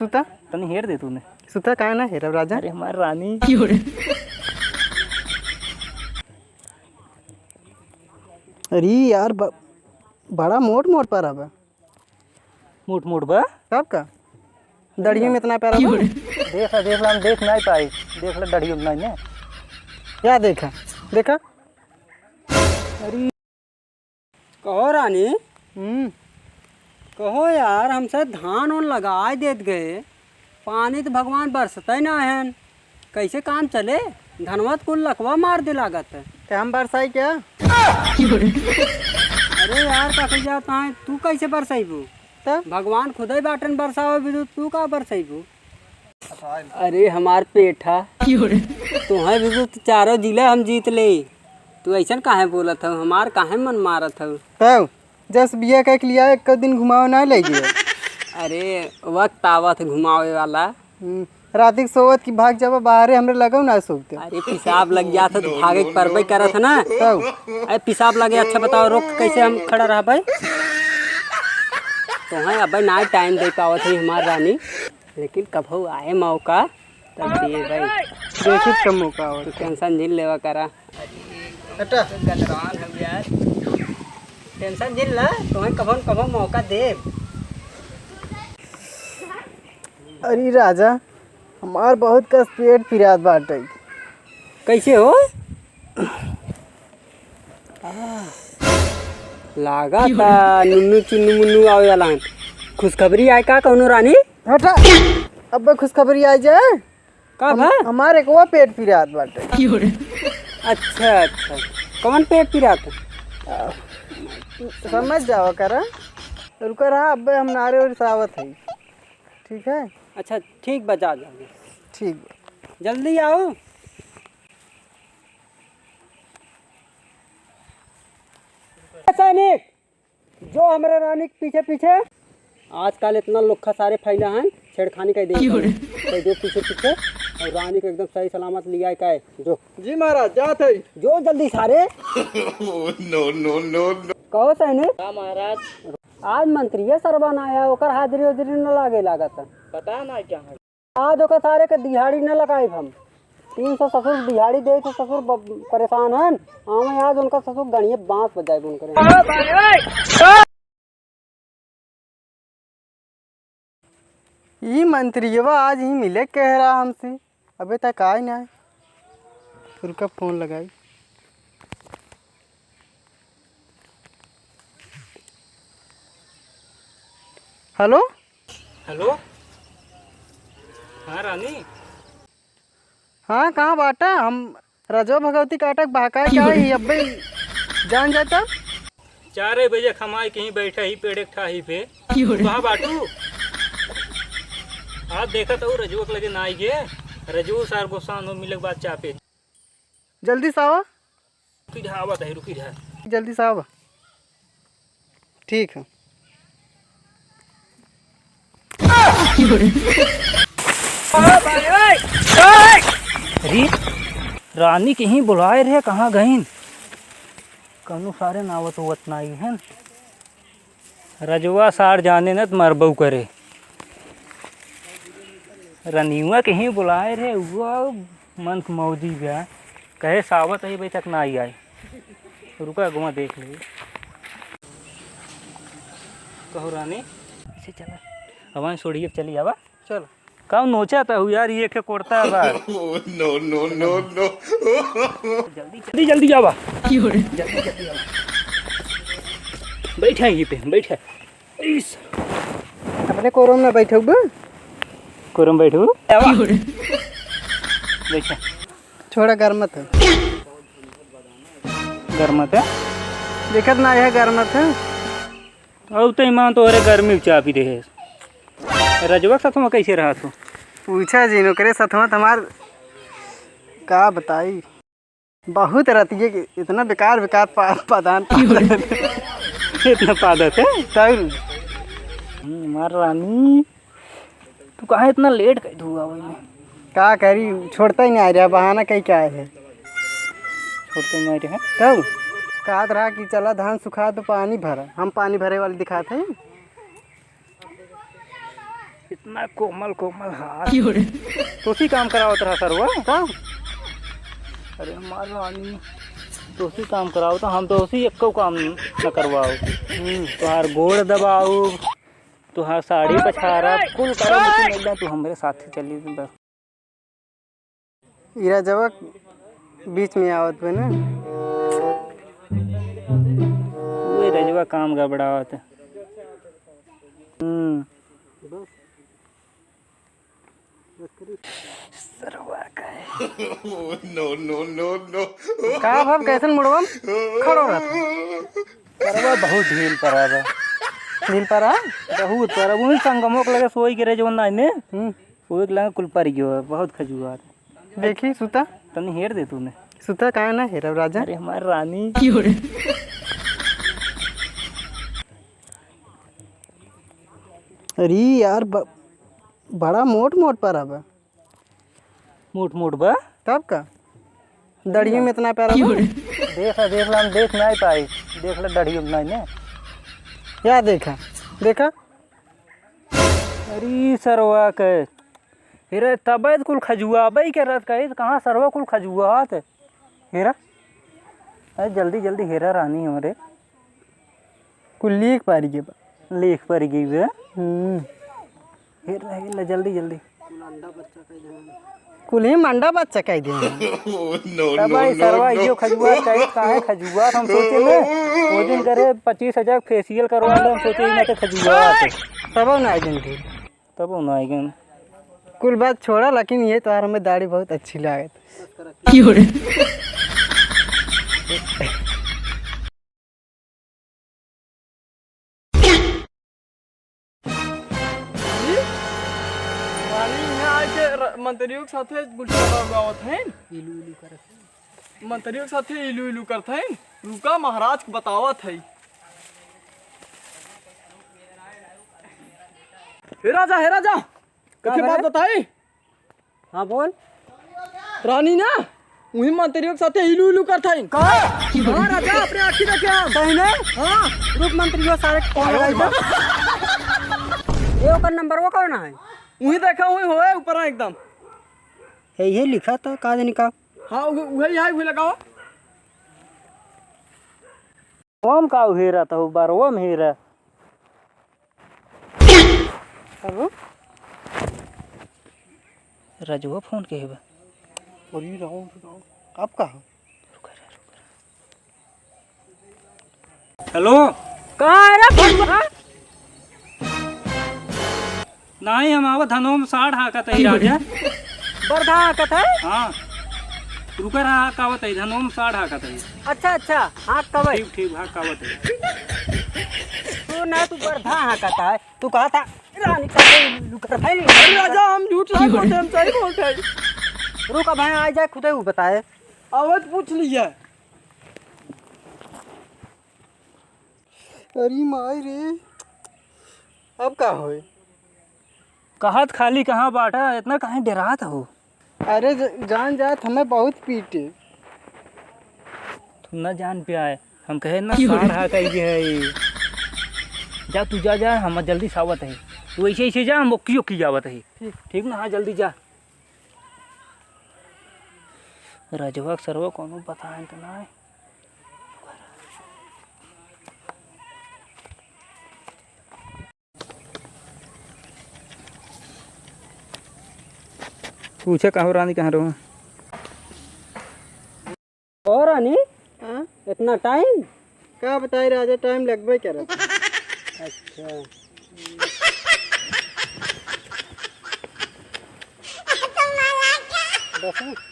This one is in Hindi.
सुता तनी हेर दे तूने। सुता काहे ना हेरब राजा। अरे हमार रानी अरे यार बड़ा मोट मोट पर अब मोट मोट बा कब का दड़ियों में इतना प्यारा बा। देख ला हम देख नहीं पाई। देख ला दड़ियों में नहीं क्या देखा देखा। अरे कहो रानी कहो यार हमसे धान उन लगाए देत गए, पानी तो भगवान बरसता ही ना है, कैसे काम चले। धनवत कुल लकवा मार दे लागत है। क्या हम बरसाई क्या। अरे यार का जाता है तू कैसे बरसाईबू। तो भगवान खुद ही बाटन बरसाओ भी तू का बरसाईबू। अरे हमार पेठा तुम्हें भी तो चारों जिले हम जीत ले। तू ऐसा काहे बोलत हो, हमार काहे मन मारत हो। तब जस बिया कह लिया एक दिन घुमाओ ना ले गया। अरे वक्त आवत घुमावे वाला। रात सोवत की भाग जब बाहर हमरे लगो ना सोते। अरे पेशाब लग गया था तो भागे के परबई करत है ना। तब अरे पेशाब लगे। अच्छा बताओ रोक कैसे हम खड़ा रहा भाई। तो हाँ अब ना टाइम दे पावत है हमार रानी, लेकिन कभू आए मौका तब दिए भाई। देखिए कम मौका हो तो टेंशन झील लेवा करा। हटा गदरान हम यार टेंशन झील ला, तुम्हें कभो कभो मौका दे। अरे राजा हमार बहुत कस पेट फिरात बाटे। कैसे हो लागा था नुन्नू चुन्नू मुन्नू आवे वाला हन। खुशखबरी आए का कौनो रानी। हटा अब खुशखबरी आ जाए कब है। हमारे को पेट फिरात बाटे। अच्छा अच्छा कौन पेट पिरा था। समझ जाओ करा रुका रहा। अब हम नारे और सावत है। ठीक है अच्छा ठीक बजा जाओगे। ठीक जल्दी आओ। सैनिक जो हमारे रानी के पीछे पीछे आजकल इतना लोखा सारे फैला हैं, छेड़खानी कर देंगे तो जो पीछे पीछे और रानी को एकदम सही सलामत लिया का है। जो जी महाराज जात है। जो जल्दी सारे नो नो नो कहो सैनिक। हाँ महाराज आज मंत्री सरबन आया ओकर हाजिरी उजरी न लागे लागत है। पता ना क्या है। आज ओकर सारे के दिहाड़ी न लगाए हम। 300 ससुर दिहाड़ी दे तो ससुर परेशान हैं। हमें आज उनका ससुर गणिये बांस बजाए उनके। ये मंत्रीवा आज ही मिले कह रहा हमसे, अबे तक आए ना। रुका फोन लगाई। हेलो हेलो हाँ रानी। हाँ कहाँ बाटा। हम रजो भगवती काटक बाका चाहिए अब जान जाता। 4 बजे खमाई कहीं बैठा ही पेड़ एक ठाही पे कहाँ बाटू। आज देखा तो रजुआ के लगे ना आई गे। रजुआ सार गोसान हो मिले के बाद चापे जल्दी सावा रुकी आवत है रुकी रहा। जल्दी सावा ठीक है। अरे रानी कहीं बुलाए रहे कहाँ गईन। कनु सारे नावत उवत नाई है। रजुआ सार जाने न मरबऊ करे। रनियुआ कहीं बुलाए रहे हुआ मन मौजी गया कहे सावत है भाई तक ना आई आए। रुका गुआ देख ले। कहो रानी इसे चला हवा छोड़िए चली आवा। चलो कब नोचा था यार ये के कोड़ता है बार। नो नो नो नो जल्दी जल्दी जावा। जल्दी जल्दी जावा। बैठा यहीं पे बैठा। अपने कोरम में बैठो बे। कोरम बैठू बैठा। छोड़ा गर्मत है। गर्मत है देखत ना यह गर्मत है। अब तो ईमान तो अरे गर्मी चा पी रहे। रजवा के साथ में कैसे रहा तू। पूछा जी नौकरे सतमत हमार का बताई। बहुत रतिये के इतना बेकार बेकार पादान इतना पादत है तब मार रानी। तू कहाँ इतना लेट कर दूंगा वही में। का करी छोड़ता ही नहीं आ रहा बहाना कहीं क्या है। छोड़ते नहीं रहे। तब कहा रहा कि चला धान सुखा तो पानी भरा। हम पानी भरे वाले दिखाते हैं। इतना कोमल कोमल हाथ तो उसी काम कराओ तेरा सरवा काम। अरे हमार रानी तो उसी काम कराओ तो हम तो उसी एक को काम न करवाओ। तुहार गोड़ दबाओ, तुहार साड़ी पछाड़ा कुल करो, लेकिन एकदम तू हमारे साथ ही चली बस। इरा जब बीच में आवत बे ना वही रजवा काम गड़बड़ावत। सरवा का है। no, no, no, no. का भाव कैसन मुड़वा खड़ो रहत सरवा बहुत ढील पड़ा बा, नील परा बहुत पड़ा। वही संगमों के लगे सोई के रजवा ना ने वो एक लगे कुल पर गयो बहुत खजुआ। देखी सुता तनी हेर दे तूने। सुता का ना हेरा राजा। अरे हमारी रानी अरे यार बड़ा मोट मोट परा बा। मोट मोट बा तब का दड़ियों में इतना प्यारा बा। देख ला हम देख नहीं पाई, देख ला डढ़ियो नहीं ने क्या देखा देखा। अरे सरवा के हेरा तबैत कुल खजुआ बई के रत कहे कहाँ सरवा कुल खजुआ आत हेरा। अरे जल्दी जल्दी हेरा रानी हमारे कुल लीक पारी के बा। लेख पर गई बे। हेरा हेला जल्दी जल्दी कुल ही मंडा बच्चा कह दे। no, तब no, भाई no, सरवा no. यो खजुआ कहे कहाँ खजुआ हम सोचे ले वो दिन करे 25,000 फेशियल करवा ले, हम सोचे ही ना के खजुआ आते तब ना आई थी। तब ना आएगा। कुल बात छोड़ा, लेकिन ये तो हमें दाढ़ी बहुत अच्छी लागत। मंत्रियों के साथे गुलछा गावत हैं, मंत्रियों के साथे इलू इलू करत हैं। रुका महाराज के बतावत है। हे राजा कथी बात बताई। हाँ बोल। रानी ना वही मंत्रियों के साथे इलू इलू करत हैं। हाँ राजा अपने आँखी देखे हम। सही ने हाँ रूप मंत्री हो सारे कौन लगाई था? ये ओकर नंबर वो कौन है? वही देखा वही होए ऊपर एकदम। ये लिखा था का जानी का। हाँ वही है वही लगाओ। ओम का हेरा तो बार ओम हेरा रजुआ फोन के हेबा। अरे राम कब कहा हेलो कहाँ है रे? नहीं हम आवत हनोम 60 हाकत है राजा। बरधा हाकत है। हाँ रुका रहा हाकावत है धनोम 60 हाकत है। अच्छा हाँ कब है? ठीक ठीक हाकावत है। तू ना तू बरधा हाकत है। तू कहा था रानी का लुकर है नहीं। अरे राजा हम झूठ नहीं बोलते, हम सही बोलते हैं। रुक अब आ जाए खुद ही बताए। आवाज पूछ लिया। अरे माई रे अब का होए। कहत खाली कहाँ बाटा इतना कहीं डरात हो। अरे जान जात हमें बहुत पीटे। तू न जान पे आए हम कहे ना 60 हाका है। जा तू जा हम जल्दी सावत है। तू ऐसे जा हम ओक्की ओक्की जावत है। ठीक ना। हाँ जल्दी जा। रजवा सरवा कोनो बताएं तो ना। पूछे कहाँ रानी कहाँ रहो। और रानी हाँ इतना टाइम? क्या बताई राजा, टाइम लगभग क्या रहता। अच्छा बस